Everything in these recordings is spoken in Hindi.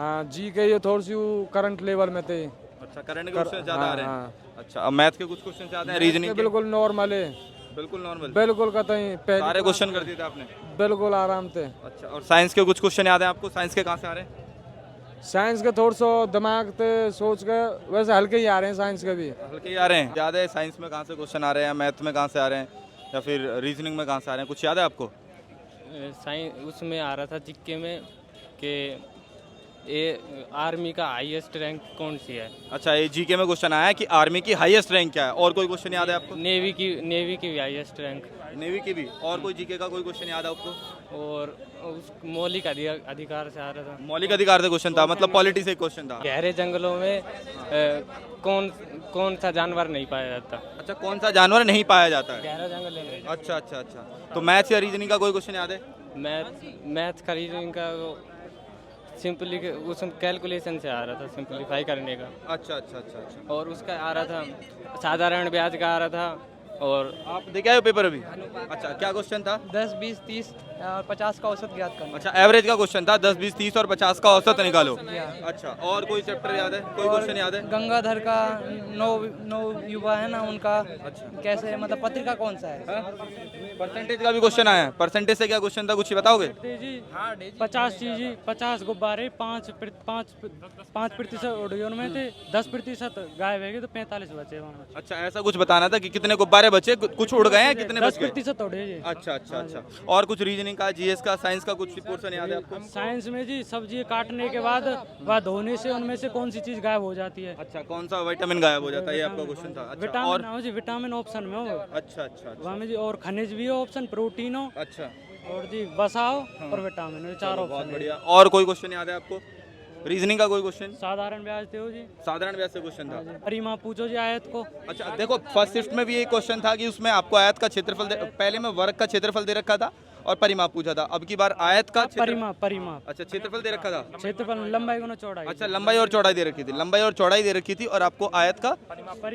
हाँ जी के ये थोड़ी सी करंट लेवल में थे। अच्छा, करंट के क्वेश्चन ज्यादा आ रहे हैं। हाँ, अच्छा, अब मैथ के कुछ क्वेश्चन ज्यादा हैं, रीजनिंग के बिल्कुल नॉर्मल है, बिल्कुल नॉर्मल। बिल्कुल कतई सारे क्वेश्चन कर दिए थे आपने? बिल्कुल आराम थे। अच्छा, और साइंस के कुछ क्वेश्चन याद है आपको? साइंस के कहाँ से आ रहे हैं? साइंस के थोड़ा सा दिमाग से सोच के वैसे हल्के ही आ रहे हैं साइंस के भी। हल्के ही आ रहे हैं? याद है साइंस में कहाँ से क्वेश्चन आ रहे हैं, मैथ में कहाँ से आ रहे हैं, या फिर रीजनिंग में कहाँ से आ रहे हैं? कुछ याद है आपको? साइंस उसमें आ रहा था जिक्के में कि ये आर्मी का हाईएस्ट रैंक कौन सी है। अच्छा, ये जीके में क्वेश्चन आया है कि आर्मी की हाईएस्ट रैंक क्या है। और कोई क्वेश्चन याद है आपको? नेवी की भी हाईएस्ट रैंक। नेवी की भी? और कोई जीके का कोई क्वेश्चन याद है आपको? और उस मौलिक अधिकार से आ रहा था। मौलिक अधिकार से क्वेश्चन था, मतलब पॉलिटी से क्वेश्चन था। गहरे जंगलों में कौन कौन सा जानवर नहीं पाया जाता। अच्छा, कौन सा जानवर नहीं पाया जाता है? गहरे जंगल में। अच्छा अच्छा अच्छा। तो मैथ्स या रीजनिंग का कोई क्वेश्चन याद है? मैथ का रीजनिंग का सिंपली उसमें कैलकुलेशन से आ रहा था, सिंपलीफाई करने का। अच्छा अच्छा अच्छा अच्छा। और उसका आ रहा था साधारण ब्याज का आ रहा था। और आप देखे आए हो पेपर अभी? अच्छा, क्या क्वेश्चन था? 10, 20, 30 और 50 का औसत ज्ञात करना। अच्छा, एवरेज का क्वेश्चन था, 10, 20, 30 और 50 का औसत निकालो। अच्छा, और कोई चैप्टर याद है, कोई क्वेश्चन याद है? गंगाधर का नौ युवा है ना उनका। कैसे मतलब पत्रिका कौन सा है? परसेंटेज का भी क्वेश्चन आया है। परसेंटेज से क्या क्वेश्चन था, कुछ बताओगे? 50 गुब्बारे 5% ऑडियो में थे, 10% गायब है तो 45 बचे वहाँ। अच्छा, ऐसा कुछ बताना था कि कितने गुब्बारे बचे, कुछ उड़ गए हैं, कितने बच गए? 10% उड़े जी। अच्छा अच्छा अच्छा। और कुछ रीजनिंग का, जीएस का, साइंस का कुछ पोर्शन याद है आपको? साइंस में जी सब्जी काटने के बाद वह धोने से उनमें से कौन सी चीज गायब हो जाती है। अच्छा, कौन सा विटामिन गायब हो जाता है, ये आपका क्वेश्चन था। अच्छा, विटामिन और हो जी, विटामिन ऑप्शन में हो अच्छा अच्छा अच्छा वहाँ में जी, और खनिज भी हो ऑप्शन, प्रोटीन हो अच्छा। और जी वसा हो और विटामिन हो, चार बहुत ऑप्शन। बढ़िया। और कोई क्वेश्चन याद है आपको? रीजनिंग का कोई क्वेश्चन? साधारण ब्याज थे हो जी। साधारण ब्याज से क्वेश्चन था। परिमा पूछो जी आयत को। अच्छा, देखो फर्स्ट शिफ्ट में भी एक क्वेश्चन था कि उसमें आपको आयत का क्षेत्रफल पहले में वर्ग का क्षेत्रफल दे रखा था और परिमाप पूछा था। अब की बार आयत का परिमाप अच्छा, क्षेत्रफल दे रखा था। क्षेत्रफल लंबाई गुना चौड़ाई। अच्छा, लंबाई और चौड़ाई दे रखी थी, लंबाई और चौड़ाई दे रखी थी, और आपको आयत का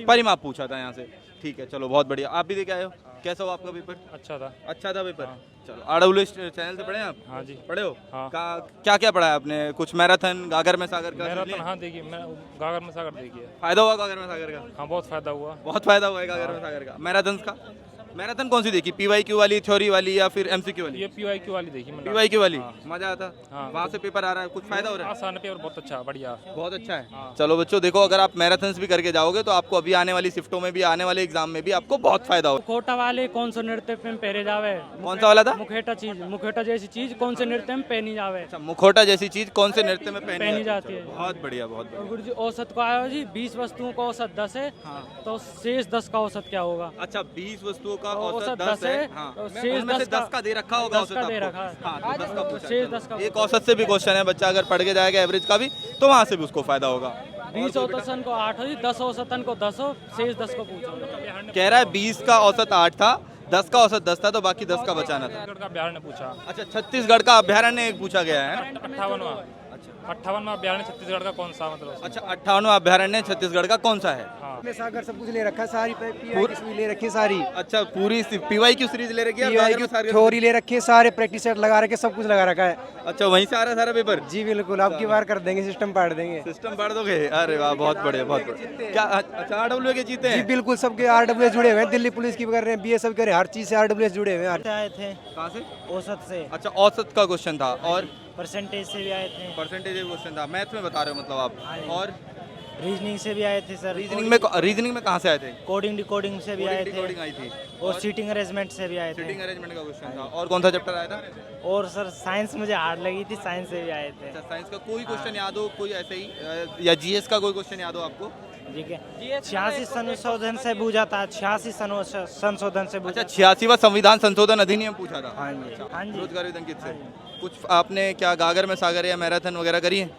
परिमाप पूछा था यहाँ से। ठीक है, चलो बहुत बढ़िया। आप भी देखे आए हो, कैसा हो आपका पेपर? अच्छा था। अच्छा था पेपर। चलो, आरडब्ल्यूएस चैनल से पढ़े हैं आप? हाँ जी। पढ़े हो? हाँ। क्या क्या पढ़ा है आपने? कुछ मैराथन, गागर में सागर का? मैराथन हाँ देखिए, मैं गागर में सागर देखिए। फायदा हुआ गागर में सागर का? हाँ बहुत फायदा हुआ। बहुत फायदा हुआ है गागर में सागर का। मैराथन का? मैराथन कौन सी देखी, पीवाईक्यू वाली, थ्योरी वाली, या फिर एमसीक्यू वाली? ये PYQ वाली देखी मैंने। पीवाईक्यू वाली। मजा आता? हाँ। वहाँ से पेपर आ रहा है, कुछ फायदा हो रहा है? आसान पेपर बहुत अच्छा, बढ़िया। बहुत अच्छा है। चलो बच्चों, देखो अगर आप मैराथन भी करके जाओगे तो आपको अभी आने वाली शिफ्टों में भी, आने वाले एग्जाम में भी आपको बहुत फायदा होगा। मुखोटा वाले कौन सा नृत्य में पहने जावे? कौन सा वाला था? मुखेटा जैसी चीज कौन से नृत्य में पहनी जावे? अच्छा, मुखौटा जैसी चीज कौन से नृत्य में पहनी जाती है। बहुत बढ़िया, बहुत बढ़िया। और गुरु जी औसत को आया जी, 20 वस्तुओं का औसत 10 है। तो शेष 10 का औसत क्या होगा? अच्छा, 20 वस्तुओं का औसत औसत 10 10 है। है, हाँ। और मैं शेष उनमें से 10 का 10 का दे रखा होगा 10 का औसत दे आपको। रखा है। हाँ, तो 10 का पूछा है। शेष 10 का। एक औसत से भी क्वेश्चन है, बच्चा अगर पढ़ के जाएगा एवरेज का भी तो वहाँ से भी उसको फायदा होगा। 20 औसतन को 8 हो जी, 10 औसतन को 10 हो, शेष 10 को पूछो। कह रहा है 20 का औसत 8 था, 10 का औसत 10 था, तो बाकी 10 का बचाना था। छत्तीसगढ़ का बिहार ने पूछा। अच्छा, छत्तीसगढ़ का अभ्यारण्य एक पूछा गया है। 58वां अभ्यारण्य छत्तीसगढ़ का कौन सा मतलब? अच्छा, 58वां अभ्यारण्य छत्तीसगढ़ का कौन सा है? में सागर सब कुछ ले रखा है, सारी PYQ ले रखी है सारी। अच्छा, पूरी पीवाईक्यू सीरीज ले रखी है, PYQ थ्योरी ले रखी है, सारे प्रैक्टिस सेट लगा रखे, सब कुछ लगा रखा है। अच्छा, वहीं से आ रहा है सारा पेपर? जी बिल्कुल, आपकी बार कर देंगे, सिस्टम पाड़ देंगे। सिस्टम पढ़ दोगे? अरे वाह, बहुत बढ़िया, बहुत बढ़िया। क्या अच्छा, आरडब्ल्यू के जीते जी हैं? बिल्कुल, सबके RWS जुड़े हुए हैं, दिल्ली पुलिस की भी कर रहे हैं, BSF कर रहे हैं, हर चीज से RWS जुड़े हुए हैं। आए थे कहाँ से? औसत से, अच्छा, औसत का क्वेश्चन था, और परसेंटेज से भी आए थे, परसेंटेज क्वेश्चन था। मैथ में बता रहे हो मतलब आप? और रीजनिंग से भी आए थे सर। रीजनिंग में कहाँ से आए थे? कोडिंग डिकोडिंग से भी आए थे, रिकॉर्डिंग आई थी, और सीटिंग अरेंजमेंट से भी आए थे। सीटिंग अरेंजमेंट का क्वेश्चन था। और कौन सा चैप्टर आया था? और सर साइंस मुझे हार्ड लगी थी, साइंस से भी आए थे। अच्छा, साइंस का कोई क्वेश्चन याद हो, कोई ऐसे ही, या जीएस का कोई क्वेश्चन याद हो आपको? ठीक है, 86 संशोधन से पूछा था, 86 संशोधन से पूछा। अच्छा, 86वां संविधान संशोधन अधिनियम पूछा था। हाँ जी, हाँ जी। रोजगार अंकित से कुछ आपने क्या गागर में सागर या मैराथन वगैरह करी है?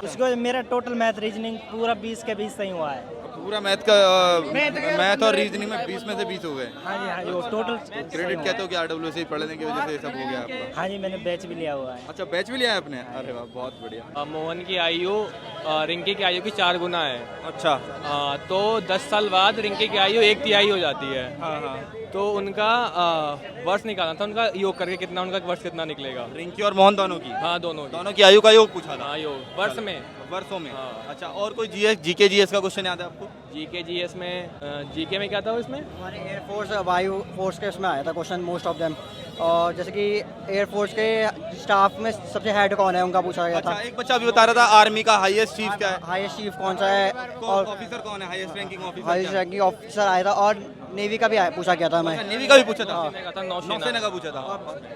इसको मेरा टोटल मैथ रीजनिंग पूरा 20 के 20 सही हुआ है। पूरा मैथ का मैथ और रीजनिंग में 20 में से 20 हो गए। हाँ जी, हाँ जी, वो टोटल क्रेडिट कहते हो कि आरडब्ल्यू से पढ़ने की वजह से ये सब हो गया आपका? हाँ जी, मैंने बैच भी लिया हुआ है। अच्छा, बैच भी लिया है आपने? अरे वाह, बहुत बढ़िया। मोहन की आयु रिंकी की आयु की 4 गुना है। अच्छा। तो 10 साल बाद रिंकी की आयु 1/3 हो जाती है। हाँ हाँ। तो उनका वर्ष निकालना था, उनका योग करके कितना उनका वर्ष कितना निकलेगा। रिंकी और मोहन दोनों की? हाँ, दोनों की आयु का योग पूछा था। हाँ, योग वर्ष में, वर्षों में। हाँ। अच्छा, और कोई जीएस जीके जीएस का क्वेश्चन याद है आपको? जीके जीएस में, जीके में क्या था इसमें? हमारे एयरफोर्स वायु फोर्स के उसमें आया था क्वेश्चन मोस्ट ऑफ देम। और जैसे कि एयरफोर्स के स्टाफ में सबसे हेड कौन है उनका पूछा गया था। अच्छा, एक बच्चा अभी बता रहा था आर्मी का हाईएस्ट चीफ क्या है? हाईएस्ट चीफ कौन सा है और ऑफिसर कौन है? Highest ranking officer? Highest ranking officer आया था। और नेवी का भी पूछा गया था हमें। नेवी का भी पूछा था? नौसेना नौसेना का पूछा था।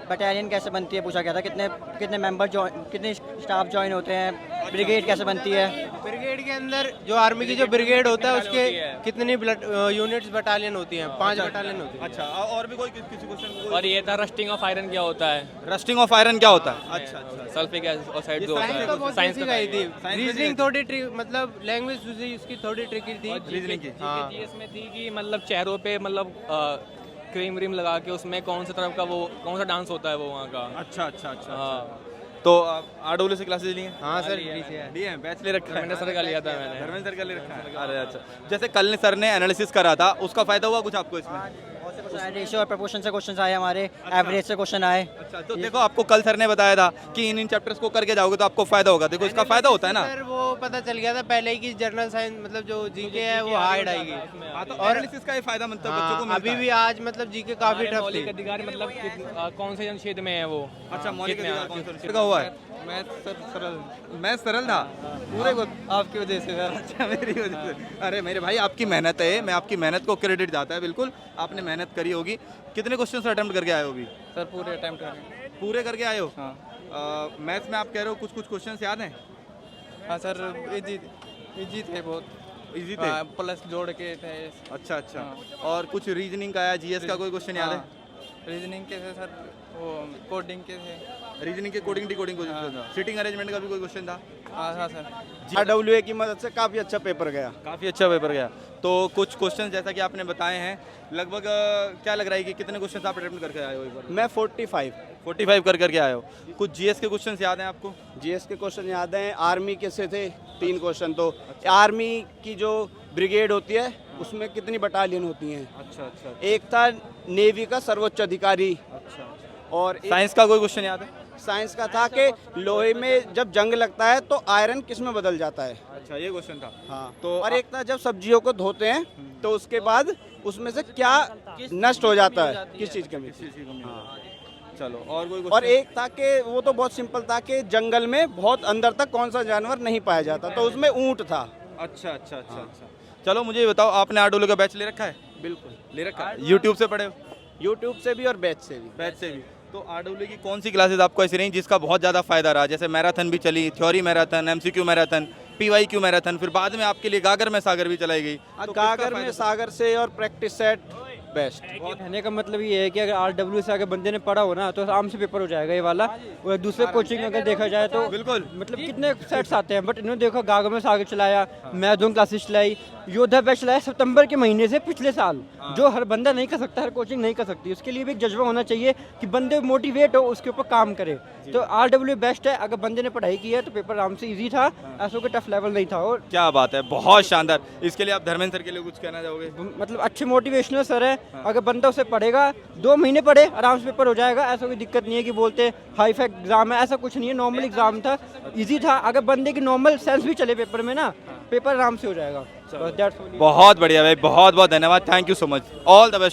बटालियन कैसे बनती है पूछा गया था। कितने मेंबर ज्वाइन, कितने स्टाफ ज्वाइन होते हैं। ब्रिगेड कैसे बनती है। ब्रिगेड के अंदर जो आर्मी की जो ब्रिगेड होता है उसके कितनी यूनिट्स बटालियन होती हैं? 5 बटालियन होती है। अच्छा, और भी कोई किसी क्वेश्चन? और ये था रस्टिंग ऑफ आयरन क्या होता है। रस्टिंग ऑफ आयरन क्या होता है? अच्छा अच्छा। सल्फ्यूरिक ऑक्साइड जो होता साइंस तो है, बहुत साइंस बेसिक आई थी। रीजनिंग थोड़ी मतलब लैंग्वेज उसकी थोड़ी ट्रिकी थी। रीजनिंग की? हाँ, इसमें थी कि मतलब चेहरों पे मतलब क्रीम व्रीम लगा के उसमें कौन सा तरफ का वो कौन सा डांस होता है वो वहाँ का। अच्छा अच्छा अच्छा। हाँ। तो आरडब्ल्यू से क्लासेस लिए? हाँ सर, लिए हैं, बैच ले रखा है। धर्मेंद्र सर का लिया था मैंने। धर्मेंद्र सर का ले रखा है। अरे अच्छा, जैसे कल सर ने एनालिसिस करा था, उसका फायदा हुआ कुछ आपको इसमें? रेशियो और प्रोपोर्शन से क्वेश्चन आए हमारे। एवरेज से क्वेश्चन आए। अच्छा, तो देखो आपको कल सर ने बताया था कि इन चैप्टर्स को करके जाओगे तो आपको फायदा होगा। देखो इसका फायदा होता है ना। सर वो पता चल गया था पहले ही कि जनरल साइंस मतलब जो जीके है वो हार्ड आएगी। हाँ, तो एनालिसिस का ये फायदा मतलब बच्चों को हाँ, अभी भी आज मतलब जीके काफी टफ थी। मौलिक अधिकार मतलब कौन से क्षेत्र में है वो? अच्छा, मौलिक कितने- अधिकार कौन सा क्षेत्र का हुआ है? मैथ सरल था पूरे को आपकी वजह से। अच्छा, मेरी वजह से। अरे मेरे भाई, आपकी मेहनत है, मैं आपकी मेहनत को क्रेडिट जाता है। बिल्कुल आपने मेहनत करी होगी। कितने क्वेश्चन अटेम्प्ट करके आए हो अभी? सर पूरे अटेम्प्ट करें। पूरे करके आए हो? हाँ मैथ्स में आप कह रहे हो कुछ कुछ क्वेश्चन याद हैं? हाँ सर, इजी थे बहुत। इजी थे? प्लस जोड़ के थे। अच्छा अच्छा। और कुछ रीजनिंग का या जीएस का कोई क्वेश्चन याद है? रीजनिंग के थे सर, वो कोडिंग के थे। रीजनिंग के कोडिंग डिकोडिंग क्वेश्चन था। सिटिंग अरेंजमेंट का भी कोई क्वेश्चन था? हाँ सर। आरडब्ल्यूए की मदद से काफ़ी अच्छा पेपर गया। काफ़ी अच्छा पेपर गया। तो कुछ क्वेश्चन जैसा कि आपने बताए हैं, लगभग क्या लग रहा है कि कितने क्वेश्चन आप अटेम्प्ट करके आए हो एक बार? मैं 45 करके आए हो। कुछ जीएस के क्वेश्चन याद हैं आपको? जीएस के क्वेश्चन याद हैं। आर्मी के से थे 3 क्वेश्चन। तो आर्मी की जो ब्रिगेड होती है उसमें कितनी बटालियन होती हैं? अच्छा अच्छा। एक था नेवी का सर्वोच्च अधिकारी। अच्छा। और साइंस का कोई क्वेश्चन याद है? साइंस का था कि लोहे में जब जंग लगता है तो आयरन किस में बदल जाता है। अच्छा, ये क्वेश्चन था। हाँ। तो और एक था जब सब्जियों को धोते हैं तो उसके बाद उसमें से क्या नष्ट हो जाता है, किस चीज़ की कमी। हाँ। चलो, और कोई और एक था कि वो तो बहुत सिंपल था कि जंगल में बहुत अंदर तक कौन सा जानवर नहीं पाया जाता, तो उसमें ऊंट था। अच्छा अच्छा अच्छा अच्छा। चलो मुझे ये बताओ, आपने आरडब्ल्यू का बैच ले रखा है? बिल्कुल ले रखा है। यूट्यूब से पढ़े हो? यूट्यूब से भी और बैच से भी। बैच से भी। तो आरडब्ल्यू की कौन सी क्लासेस आपको ऐसी रही जिसका बहुत ज़्यादा फायदा रहा? जैसे मैराथन भी चली, theory marathon, MCQ marathon, PYQ marathon, फिर बाद में आपके लिए गागर में सागर भी चलाई गई। तो गागर में सागर से और प्रैक्टिस सेट बेस्ट। कहने का मतलब ये है कि अगर आरडब्ल्यू से अगर बंदे ने पढ़ा हो ना तो आराम से पेपर हो जाएगा ये वाला। और दूसरे कोचिंग अगर देखा जाए तो बिल्कुल मतलब कितने सेट्स आते हैं, बट इन्होंने देखो गागर में सागर चलाया, मैराथन क्लासेस चलाई, योद्धा बैच चलाया सितंबर के महीने से पिछले साल, जो हर बंदा नहीं कर सकता, हर कोचिंग नहीं कर सकती। उसके लिए भी एक जज्बा होना चाहिए कि बंदे मोटिवेट हो, उसके ऊपर काम करे। तो आरडब्ल्यू बेस्ट है। अगर बंदे ने पढ़ाई की है तो पेपर आराम से ईजी था, ऐसा कोई टफ लेवल नहीं था। और क्या बात है, बहुत शानदार। इसके लिए आप धर्मेंद्र सर के लिए कुछ कहना चाहोगे? मतलब अच्छे मोटिवेशनल सर है। अगर बंदा उसे पढ़ेगा, 2 महीने पढ़े, आराम से पेपर हो जाएगा। ऐसा कोई दिक्कत नहीं है कि बोलते हाई फाई एग्जाम है, ऐसा कुछ नहीं है। नॉर्मल एग्जाम था, इजी था। अगर बंदे की नॉर्मल सेंस भी चले पेपर में ना, पेपर आराम से हो जाएगा। बहुत बढ़िया भाई, बहुत बहुत धन्यवाद। Thank you so much. All the best.